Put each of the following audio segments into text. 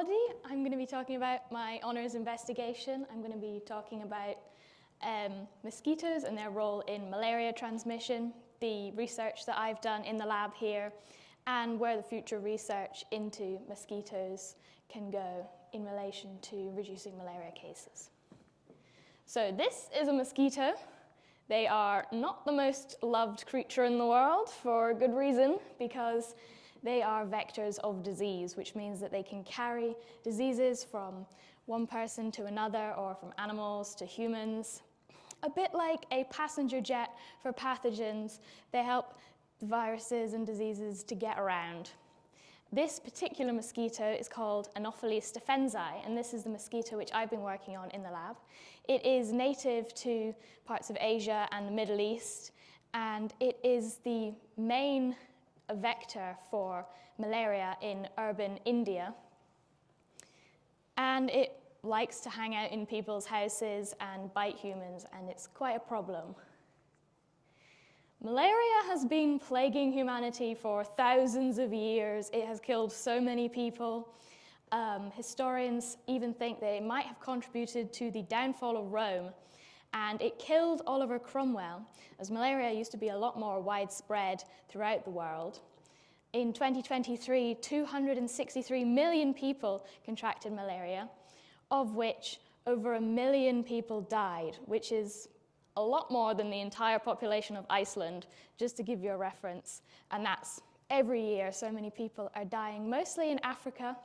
everybody. I'm going to be talking about my honours investigation. I'm going to be talking about mosquitoes and their role in malaria transmission, the research that I've done in the lab here, and where the future research into mosquitoes can go in relation to reducing malaria cases. So this is a mosquito. They are not the most loved creature in the world for good reason, because they are vectors of disease, which means that they can carry diseases from one person to another or from animals to humans. A bit like a passenger jet for pathogens, they help viruses and diseases to get around. This particular mosquito is called Anopheles stephensi, and this is the mosquito which I've been working on in the lab. It is native to parts of Asia and the Middle East, and it is the main vector for malaria in urban India. And it likes to hang out in people's houses and bite humans, and it's quite a problem. Malaria has been plaguing humanity for thousands of years. It has killed so many people. Historians even think that it might have contributed to the downfall of Rome, and it killed Oliver Cromwell, as malaria used to be a lot more widespread throughout the world. In 2023, 263 million people contracted malaria, of which over 1 million people died, which is a lot more than the entire population of Iceland, just to give you a reference. And that's every year. So many people are dying, mostly in Africa,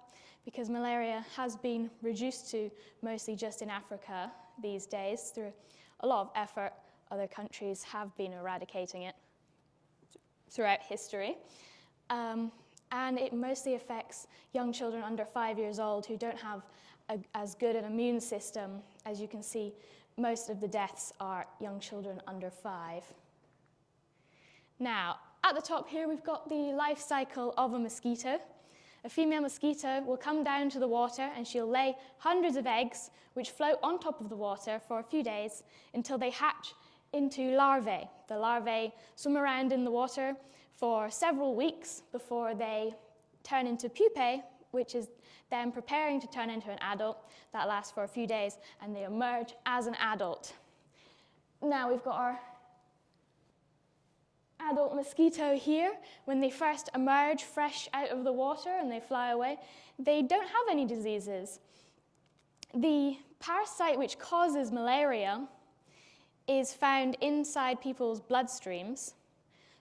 because malaria has been reduced to mostly just in Africa these days. Through a lot of effort, other countries have been eradicating it throughout history. And it mostly affects young children under 5 years old who don't have as good an immune system. As you can see, most of the deaths are young children under 5. Now, at the top here, we've got the life cycle of a mosquito. A female mosquito will come down to the water and she'll lay hundreds of eggs, which float on top of the water for a few days until they hatch into larvae. The larvae swim around in the water for several weeks before they turn into pupae, which is them preparing to turn into an adult. That lasts for a few days, and they emerge as an adult. Now we've got our adult mosquito here. When they first emerge fresh out of the water and they fly away, they don't have any diseases. The parasite which causes malaria is found inside people's bloodstreams.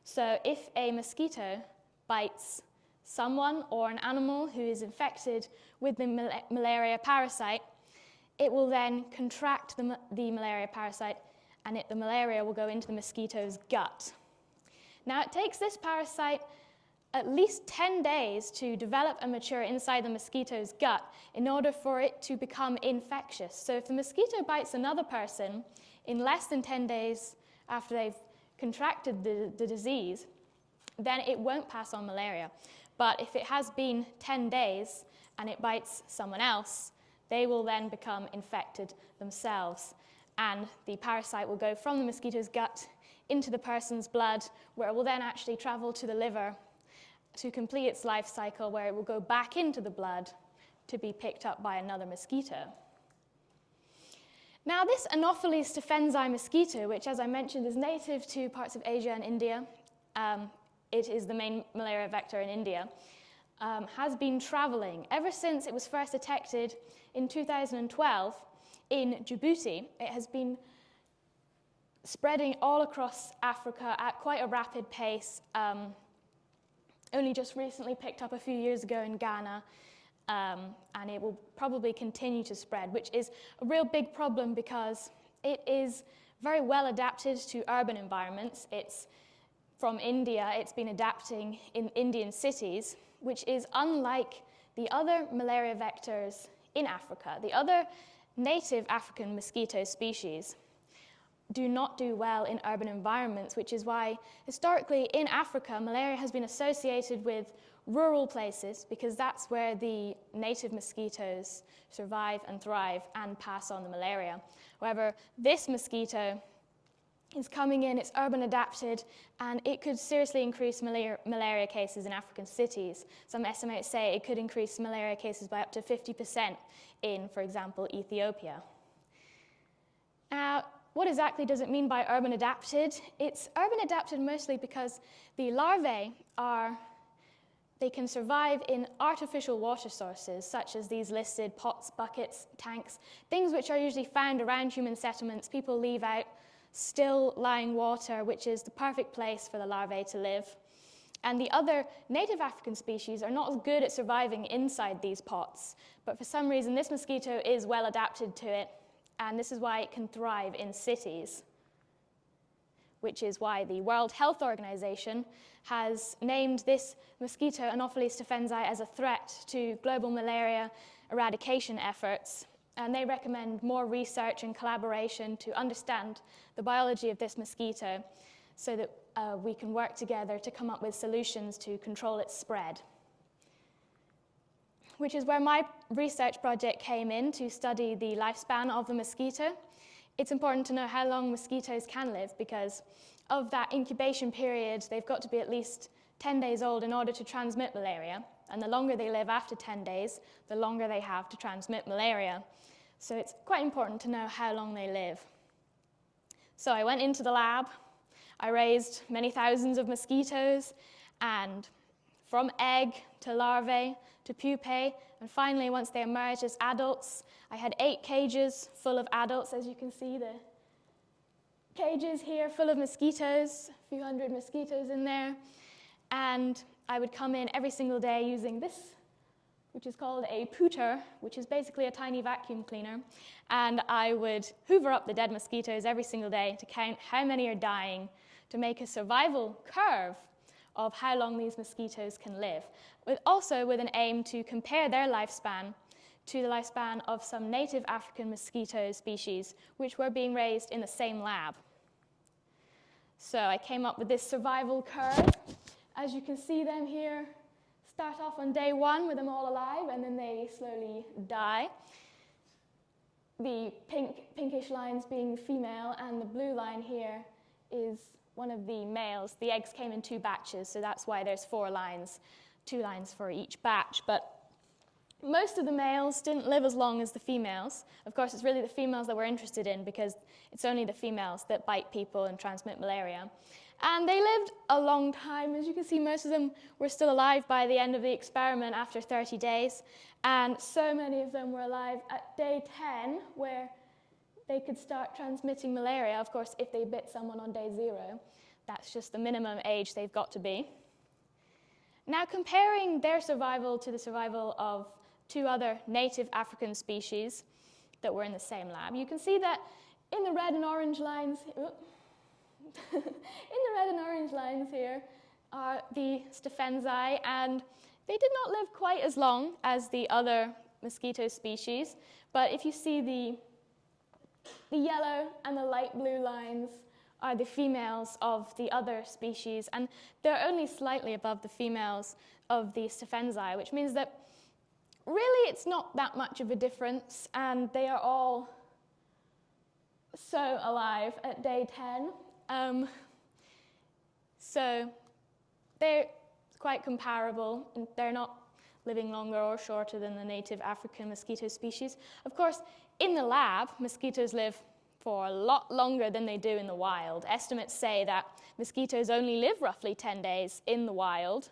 So if a mosquito bites someone or an animal who is infected with the malaria parasite, it will then contract the malaria parasite, and the malaria will go into the mosquito's gut. Now, it takes this parasite at least 10 days to develop and mature inside the mosquito's gut in order for it to become infectious. So if the mosquito bites another person in less than 10 days after they've contracted the disease, then it won't pass on malaria. But if it has been 10 days and it bites someone else, they will then become infected themselves. And the parasite will go from the mosquito's gut into the person's blood, where it will then actually travel to the liver to complete its life cycle, where it will go back into the blood to be picked up by another mosquito. Now, this Anopheles stephensi mosquito, which, as I mentioned, is native to parts of Asia and India, it is the main malaria vector in India, has been traveling ever since it was first detected in 2012 in Djibouti. It has been spreading all across Africa at quite a rapid pace, only just recently picked up a few years ago in Ghana, and it will probably continue to spread, which is a real big problem because it is very well adapted to urban environments. It's from India, it's been adapting in Indian cities, which is unlike the other malaria vectors in Africa. The other native African mosquito species do not do well in urban environments, which is why historically in Africa, malaria has been associated with rural places, because that's where the native mosquitoes survive and thrive and pass on the malaria. However, this mosquito is coming in, it's urban adapted, and it could seriously increase malaria cases in African cities. Some estimates say it could increase malaria cases by up to 50% in, for example, Ethiopia. Now, what exactly does it mean by urban adapted? It's urban adapted mostly because the larvae they can survive in artificial water sources, such as these listed pots, buckets, tanks, things which are usually found around human settlements. People leave out still lying water, which is the perfect place for the larvae to live. And the other native African species are not as good at surviving inside these pots, but for some reason this mosquito is well adapted to it, and this is why it can thrive in cities, which is why the World Health Organization has named this mosquito, Anopheles stephensi, as a threat to global malaria eradication efforts. And they recommend more research and collaboration to understand the biology of this mosquito so that we can work together to come up with solutions to control its spread. Which is where my research project came in, to study the lifespan of the mosquito. It's important to know how long mosquitoes can live, because of that incubation period, they've got to be at least 10 days old in order to transmit malaria. And the longer they live after 10 days, the longer they have to transmit malaria. So it's quite important to know how long they live. So I went into the lab, I raised many thousands of mosquitoes, and from egg to larvae to pupae, and finally once they emerged as adults, I had 8 cages full of adults. As you can see, the cages here full of mosquitoes, a few hundred mosquitoes in there, and I would come in every single day using this, which is called a pooter, which is basically a tiny vacuum cleaner, and I would hoover up the dead mosquitoes every single day to count how many are dying, to make a survival curve of how long these mosquitoes can live, also with an aim to compare their lifespan to the lifespan of some native African mosquito species which were being raised in the same lab. So I came up with this survival curve. As you can see them here, start off on day 1 with them all alive, and then they slowly die. The pinkish lines being the female, and the blue line here is one of the males. The eggs came in 2 batches, so that's why there's 4 lines, 2 lines for each batch. But most of the males didn't live as long as the females. Of course, it's really the females that we're interested in, because it's only the females that bite people and transmit malaria. And they lived a long time. As you can see, most of them were still alive by the end of the experiment after 30 days. And so many of them were alive at day 10, where they could start transmitting malaria. Of course, if they bit someone on day 0, that's just the minimum age they've got to be. Now, comparing their survival to the survival of 2 other native African species that were in the same lab, you can see that in the red and orange lines, in the red and orange lines here are the stephensi, and they did not live quite as long as the other mosquito species. But if you see the yellow and the light blue lines are the females of the other species, and they're only slightly above the females of the stephensi, which means that really it's not that much of a difference, and they are all so alive at day 10. So they're quite comparable, and they're not living longer or shorter than the native African mosquito species. Of course, in the lab, mosquitoes live for a lot longer than they do in the wild. Estimates say that mosquitoes only live roughly 10 days in the wild,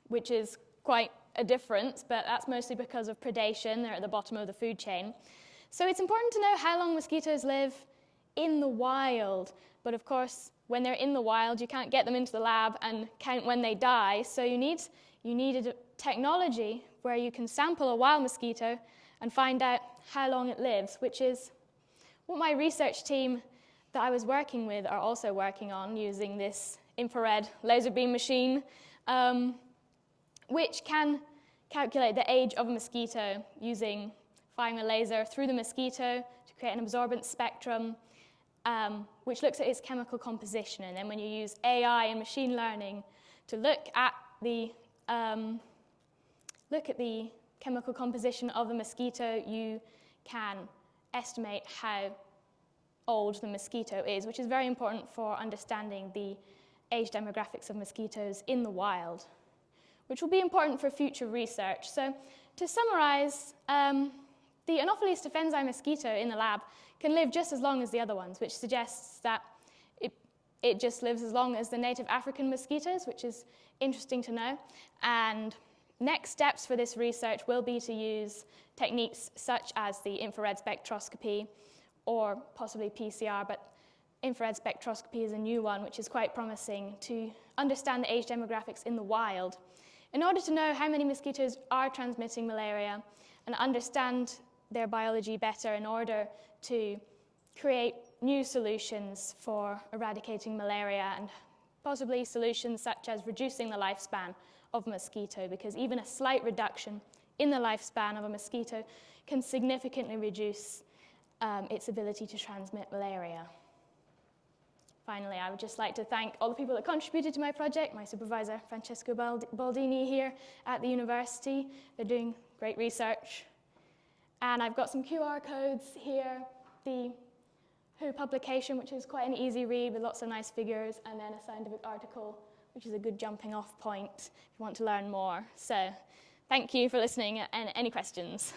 which is quite a difference, but that's mostly because of predation. They're at the bottom of the food chain. So it's important to know how long mosquitoes live in the wild. But of course, when they're in the wild, you can't get them into the lab and count when they die. So you need a technology where you can sample a wild mosquito and find out how long it lives, which is what my research team that I was working with are also working on, using this infrared laser beam machine, which can calculate the age of a mosquito using firing a laser through the mosquito to create an absorbance spectrum, which looks at its chemical composition. And then when you use AI and machine learning to look at the chemical composition of the mosquito, you can estimate how old the mosquito is, which is very important for understanding the age demographics of mosquitoes in the wild, which will be important for future research. So to summarize, the Anopheles stephensi mosquito in the lab can live just as long as the other ones, which suggests that it just lives as long as the native African mosquitoes, which is interesting to know. And next steps for this research will be to use techniques such as the infrared spectroscopy or possibly PCR, but infrared spectroscopy is a new one, which is quite promising to understand the age demographics in the wild in order to know how many mosquitoes are transmitting malaria and understand their biology better in order to create new solutions for eradicating malaria and possibly solutions such as reducing the lifespan of a mosquito, because even a slight reduction in the lifespan of a mosquito can significantly reduce its ability to transmit malaria. Finally, I would just like to thank all the people that contributed to my project, my supervisor, Francesco Baldini, here at the university. They're doing great research. And I've got some QR codes here, the WHO publication, which is quite an easy read with lots of nice figures, and then a scientific article, which is a good jumping off point if you want to learn more. So thank you for listening, and any questions?